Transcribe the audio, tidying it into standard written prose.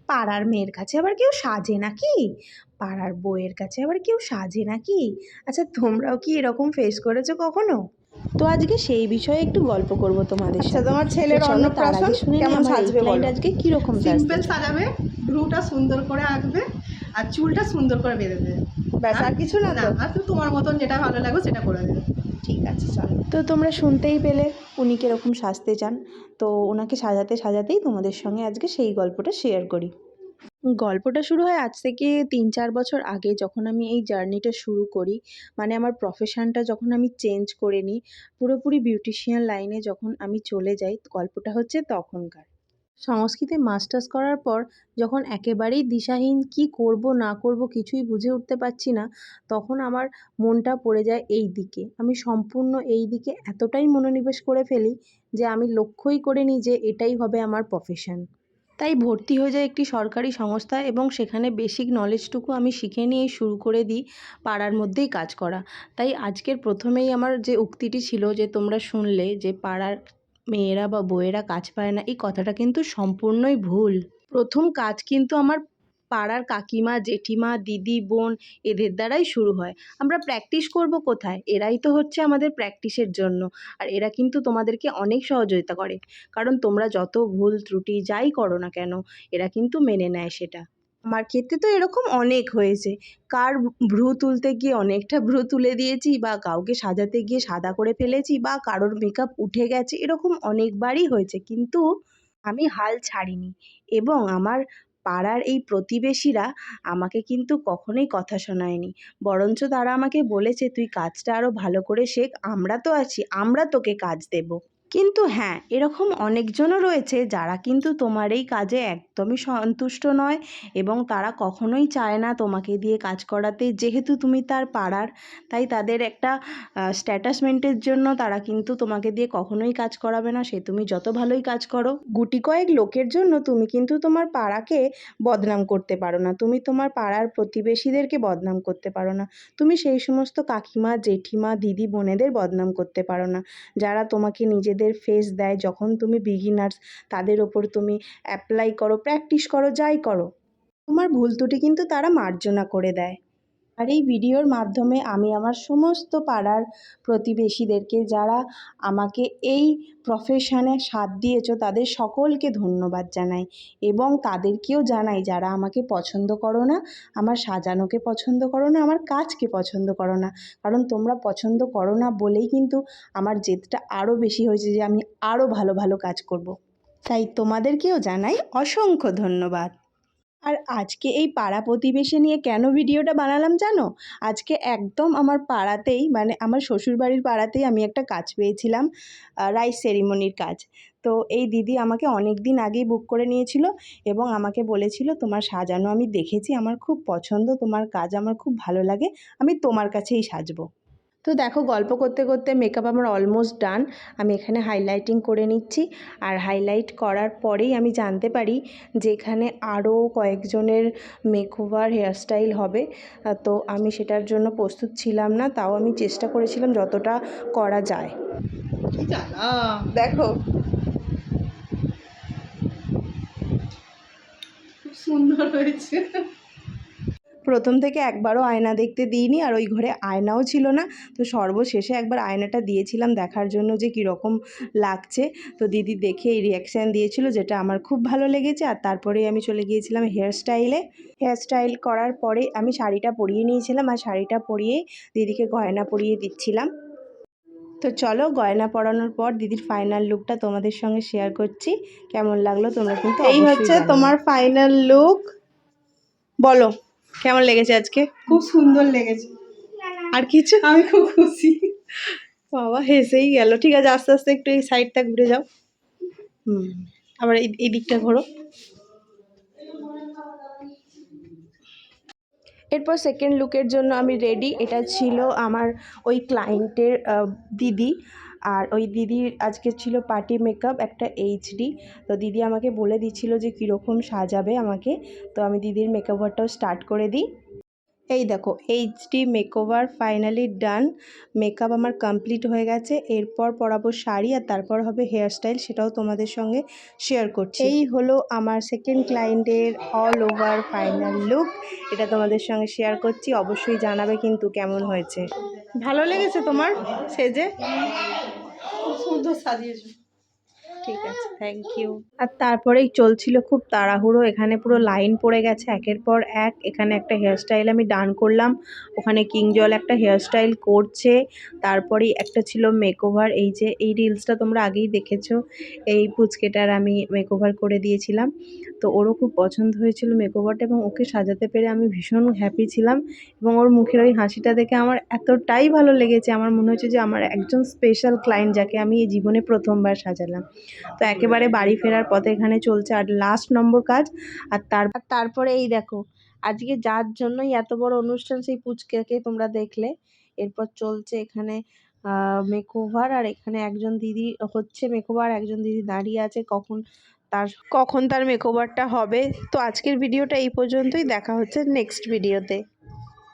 পাড়ার মেয়ের কাছে আবার কেউ সাজে নাকি? পাড়ার বউয়ের কাছে আবার কেউ সাজে নাকি? আচ্ছা, তোমরাও কি এরকম ফেস করেছো কখনো? তো আজকে সেই বিষয়ে একটু গল্প করব তোমাদের আচ্ছা, সাথে। তোমার ছেলের চলো তার অন্নপ্রাশন আগে শুনে নিই কেমন আমার এই সাজবে ক্লায়েন্ট বলো। আজকে কিরকম সিম্পল সাজবে। সাজাবে, ভ্রুটা সুন্দর করে আঁকবে আর চুলটা সুন্দর করে বেঁধে দেবে, ব্যাস। আর কিছু না তো? আর তো তোমার মতন যেটা ভালো লাগবে সেটা করে দেবে। ঠিক আছে, চলো। তো তোমরা শুনতেই পেলে উনি কীরকম সাজতে চান। তো ওনাকে সাজাতে সাজাতেই তোমাদের সঙ্গে আজকে সেই গল্পটা শেয়ার করি। গল্পটা শুরু হয় আজ থেকে ৩-৪ বছর আগে, যখন আমি এই জার্নিটা শুরু করি। মানে আমার প্রফেশনটা যখন আমি চেঞ্জ করে নিই, পুরোপুরি বিউটিশিয়ান লাইনে যখন আমি চলে যাই, গল্পটা হচ্ছে তখনকার। সংস্কৃতে মাস্টার্স করার পর যখন একেবারেই দিশাহীন, কি করব না করব কিছুই বুঝে উঠতে পারছি না, তখন আমার মনটা পড়ে যায় এই দিকে। আমি সম্পূর্ণ এই দিকে এতটাই মনোনিবেশ করে ফেলি যে আমি লক্ষ্যই করে নিই যে এটাই হবে আমার প্রফেশন। তাই ভর্তি হয়ে যায় একটি সরকারি সংস্থা এবং সেখানে বেসিক নলেজটুকু আমি শিখে নিয়েই শুরু করে দিই পাড়ার মধ্যেই কাজ করা। তাই আজকের প্রথমেই আমার যে উক্তিটি ছিল যে তোমরা শুনলে যে পাড়ার মেয়েরা বা বউয়েরা কাজ পায় না, এই কথাটা কিন্তু সম্পূর্ণই ভুল। প্রথম কাজ কিন্তু আমার পাড়ার কাকিমা, জেঠিমা, দিদি, বোন এদের দ্বারাই শুরু হয়। আমরা প্র্যাকটিস করব কোথায়? এরাই তো হচ্ছে আমাদের প্র্যাকটিসের জন্য। আর এরা কিন্তু তোমাদেরকে অনেক সহযোগিতা করে। কারণ তোমরা যত ভুল ত্রুটি যাই করো না কেন, এরা কিন্তু মেনে নেয় সেটা। আমার ক্ষেত্রে তো এরকম অনেক হয়েছে। কার ভ্রু তুলতে গিয়ে অনেকটা ভ্রু তুলে দিয়েছি, বা কাউকে সাজাতে গিয়ে সাদা করে ফেলেছি, বা কারোর মেকআপ উঠে গেছে, এরকম অনেকবারই হয়েছে। কিন্তু আমি হাল ছাড়িনি এবং আমার পাড়ার এই প্রতিবেশীরা আমাকে কিন্তু কখনোই কথা শোনায়নি। বরঞ্চ তারা আমাকে বলেছে, "তুই কাজটা আরও ভালো করে শেখ, আমরা তো আছি, আমরা তোকে কাজ দেব।" কিন্তু হ্যাঁ, এরকম অনেকজনও রয়েছে যারা কিন্তু তোমার এই কাজে একদমই সন্তুষ্ট নয় এবং তারা কখনোই চায় না তোমাকে দিয়ে কাজ করাতে। যেহেতু তুমি তার পাড়ার, তাই তাদের একটা স্ট্যাটাস মেন্টের জন্য তারা কিন্তু তোমাকে দিয়ে কখনোই কাজ করাবে না, সে তুমি যত ভালোই কাজ করো। গুটি কয়েক লোকের জন্য তুমি কিন্তু তোমার পাড়াকে বদনাম করতে পারো না, তুমি তোমার পাড়ার প্রতিবেশীদেরকে বদনাম করতে পারো না, তুমি সেই সমস্ত কাকিমা, জেঠিমা, দিদি, বোনেদের বদনাম করতে পারো না যারা তোমাকে নিজেদের ফেস দেয় যখন তুমি বিগিনার্স। তাদের ওপর তুমি অ্যাপ্লাই করো, প্র্যাকটিস করো, যাই করো, তোমার ভুল ত্রুটি কিন্তু তারা মার্জনা করে দেয়। আর এই ভিডিওর মাধ্যমে আমি আমার সমস্ত পাড়ার প্রতিবেশীদেরকে, যারা আমাকে এই প্রফেশনে সাথ দিয়েছো, তাদের সকলকে ধন্যবাদ জানাই এবং তাদেরকেও জানাই যারা আমাকে পছন্দ করো না, আমার সাজানোকে পছন্দ করো না, আমার কাজকে পছন্দ করো না। কারণ তোমরা পছন্দ করো না বলেই কিন্তু আমার জেদটা আরও বেশি হয়েছে যে আমি আরও ভালো ভালো কাজ করব। তাই তোমাদেরকেও জানাই অসংখ্য ধন্যবাদ। আর আজকে এই পাড়া প্রতিবেশী নিয়ে কেন ভিডিওটা বানালাম জানো? আজকে একদম আমার পাড়াতেই, মানে আমার শ্বশুরবাড়ির পাড়াতেই আমি একটা কাজ পেয়েছিলাম, রাইস সেরিমনির কাজ। তো এই দিদি আমাকে অনেক দিন আগেই বুক করে নিয়েছিল এবং আমাকে বলেছিল, তোমার সাজানো আমি দেখেছি, আমার খুব পছন্দ, তোমার কাজ আমার খুব ভালো লাগে, আমি তোমার কাছেই সাজবো। তো দেখো, গল্প করতে করতে মেকআপ আমার অলমোস্ট ডান। আমি এখানে হাইলাইটিং করে নিচ্ছি। আর হাইলাইট করার পরেই আমি জানতে পারি যে এখানে আরও কয়েকজনের মেকওভার, হেয়ারস্টাইল হবে। তো আমি সেটার জন্য প্রস্তুত ছিলাম না, তাও আমি চেষ্টা করেছিলাম যতটা করা যায়। দেখো, খুব সুন্দর হয়েছে। প্রথম থেকে একবারও আয়না দেখতে দিইনি, আর ওই ঘরে আয়নাও ছিল না। তো সর্বশেষে একবার আয়নাটা দিয়েছিলাম দেখার জন্য যে কীরকম লাগছে। তো দিদি দেখে এই রিয়াকশান দিয়েছিল, যেটা আমার খুব ভালো লেগেছে। আর তারপরেই আমি চলে গিয়েছিলাম হেয়ারস্টাইলে। হেয়ারস্টাইল করার পরে আমি শাড়িটা পরিয়ে নিয়েছিলাম, আর শাড়িটা পরিয়ে দিদিকে গয়না পরিয়ে দিচ্ছিলাম। তো চলো, গয়না পরানোর পর দিদির ফাইনাল লুকটা তোমাদের সঙ্গে শেয়ার করছি। কেমন লাগলো তোমরা কিন্তু এই অবশ্যই হচ্ছে জানাবে। তোমার ফাইনাল লুক। বলো কেমন লেগেছে আজকে? খুব সুন্দর লেগেছে। আর কিছু? আমি খুব খুশি। বাবা হেসেই গেল। ঠিক আছে, আস্তে আস্তে একটু এই সাইডটা ঘুরে যাও। আবার এই দিকটা ঘোরো। এরপর সেকেন্ড লুকের জন্য আমি রেডি। এটা ছিল আমার ওই ক্লায়েন্টের দিদি। আর ওই দিদির আজকে ছিল পার্টি মেকআপ, একটা এইচডি। তো দিদি আমাকে বলে দিচ্ছিল যে কীরকম সাজাবে আমাকে। তো আমি দিদির মেকওভারটাও স্টার্ট করে দিই। এই দেখো এইচডি মেকওভার ফাইনালি ডান। মেকআপ আমার কমপ্লিট হয়ে গেছে। এরপর পরাবো শাড়ি আর তারপর হবে হেয়ারস্টাইল, সেটাও তোমাদের সঙ্গে শেয়ার করছি। এই হলো আমার সেকেন্ড ক্লায়েন্টের অল ওভার ফাইনাল লুক। এটা তোমাদের সঙ্গে শেয়ার করছি, অবশ্যই জানাবে কিন্তু কেমন হয়েছে। ভালো লেগেছে তোমার সেজে? খুব সুন্দর সাজিয়েছো। ঠিক আছে, থ্যাংক ইউ। আর তারপরেই চলছিল খুব তাড়াহুড়ো, এখানে পুরো লাইন পড়ে গেছে একের পর এক। এখানে একটা হেয়ারস্টাইল আমি ডান করলাম, ওখানে কিংজল একটা হেয়ারস্টাইল করছে, তারপরেই একটা ছিল মেকওভার। এই যে এই রিলসটা তোমরা আগেই দেখেছো, এই পুচকেটার আমি মেকওভার করে দিয়েছিলাম। তো ওরও খুব পছন্দ হয়েছিল মেকওভারটা এবং ওকে সাজাতে পেরে আমি ভীষণ হ্যাপি ছিলাম। এবং ওর মুখের ওই হাসিটা দেখে আমার এতটাই ভালো লেগেছে, আমার মনে হচ্ছে যে আমার একজন স্পেশাল ক্লায়েন্ট যাকে আমি এই জীবনে প্রথমবার সাজালাম। তো একেবারে বাড়ি ফেরার পথে এখানে চলছে আর লাস্ট নম্বর কাজ। আর তারপরে এই দেখো আজকে যার জন্যই এত বড় অনুষ্ঠান, সেই পুচকাকে তোমরা দেখলে। এরপর চলছে এখানে মেকওভার, আর এখানে একজন দিদি হচ্ছে মেকওভার, একজন দিদি দাঁড়িয়ে আছে কখন তার মেকওভারটা হবে। তো আজকের ভিডিওটা এই পর্যন্তই, দেখা হচ্ছে নেক্সট ভিডিওতে।